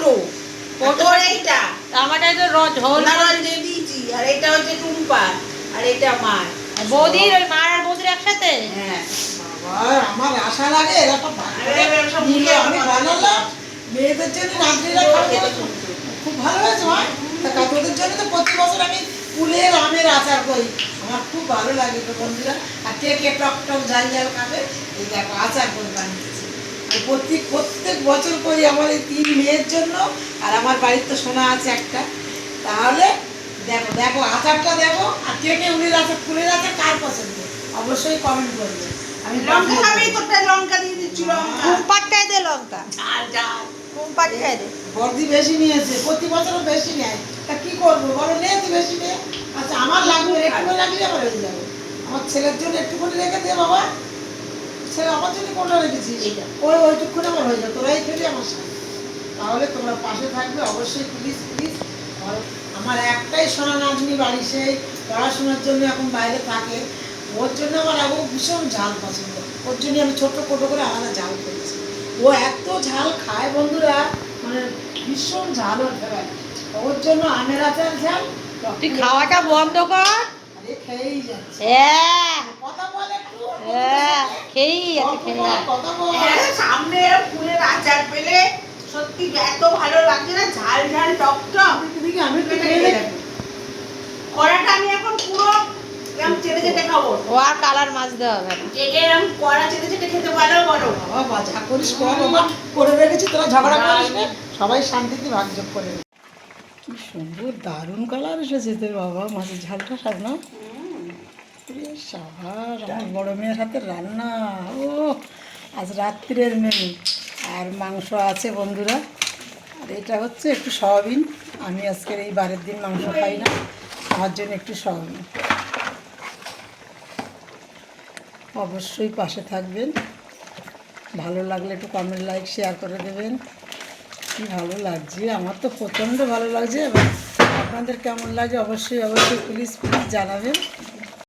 ছোট তোর এইটা আমারটা তো ঝোল রজ দিয়ে দিয়েছি, আর এটা হচ্ছে টুম্পা, আর এটা মার বৌদির, ওই মার আর বৌদির একসাথে। হ্যাঁ বাবা আমার আশা লাগে এরা তো নিলে আমি বানালাম মেয়েদের জন্য রাত্রিরা খাবে খুব ভালো হয়েছে মা। তা তোদের জন্য তো প্রতি বছর আমি কুলের আমের আচার করি, আমার খুব ভালো লাগে তো বন্ধুরা। আর কে কে টক টক ঝাল ঝাল খাবে এই দেখো আচার করে বানিয়েছি। আর প্রত্যেক বছর করি আমার এই 3 মেয়ের জন্য, আর আমার বাড়ির তো সোনা আছে একটা। তাহলে দেখো দেখো আচারটা দেখো, আর কে কে উলের আচার কুলের আচার কার পছন্দ অবশ্যই কমেন্ট করবে। আমি লঙ্কা খাবি, তোরটা লঙ্কা দিয়ে দিচ্ছি, লঙ্কা কুমপাটটাই দে লঙ্কা, ঝাল ঝাল কুমপাটটাই দে। বর্দি বেশি নিয়েছে, প্রতি বছরও বেশি নেয়, তা কি করবো বলো, নে তুই বেশি নে। আচ্ছা আমার লাগবে, একটু লাগলে আবার হয়ে যাবে। আমার ছেলের জন্য একটুখানি রেখে দে বাবা, ছেলে আমার জন্য কোনটা রেখেছিস? ওইটুকুনি আমার হয়ে যাবে, তোরাই খেলি আমার সাথে। তাহলে তোমরা পাশে থাকবে অবশ্যই, প্লিজ প্লিজ। আমার একটাই সোনা নাতনি বাড়ি, সেই পড়াশোনার জন্য এখন বাইরে থাকে, ওর জন্য আমার ও ভীষণ ঝাল পছন্দ, ওর জন্য আমি ছোট্ট ছোটো করে আলাদা ঝাল করেছি। ও এত ঝাল খায় বন্ধুরা, মানে ভীষণ ঝাল ওর ফেভারিট। ওর জন্য আমের আচার ঝাল। তুই খাওয়াটা বন্ধ কর। আরে খেয়েই যাচ্ছে, হ্যাঁ কথা বল একটু, হ্যাঁ, খেয়েই যাচ্ছে, খেয়ে যাচ্ছে। কথা বল। হ্যাঁ, সামনে ফুলের আচার পেলে সত্যি এত ভালো লাগছে না, ঝাল ঝাল টক টক। দিদিকে আমি একটু পেটে খেয়ে খেয়ে দেখি। যাবে। কড়াটা আমি এখন পুরো এরকম চেটে চেটে খাবো, ও আর কালার মাছ দেওয়া হবে না। চেটে এরকম কড়া চেটে চেটে খেতে পারো বলো। বাবা যা করিস কর বাবা, করে রেখেছি, তোরা ঝগড়া করিস না, সবাই শান্তিতে ভাগযোগ করে নে। কি সুন্দর দারুণ কালার এসেছে তোর বাবা, মাছের ঝালটা সব না। সাবার আমার বড় মেয়ের হাতে রান্না, ও আজ রাত্রের মেনু। আর মাংস আছে বন্ধুরা, আর এটা হচ্ছে একটু সয়াবিন, আমি আজকের এই বারের দিন মাংস খাই না, আমার জন্য একটু সয়াবিন। অবশ্যই পাশে থাকবেন, ভালো লাগলে একটু কমেন্ট লাইক শেয়ার করে দেবেন। কি ভালো লাগছে, আমার তো প্রচণ্ড ভালো লাগছে। এবার আপনাদের কেমন লাগে অবশ্যই অবশ্যই প্লিজ প্লিজ জানাবেন।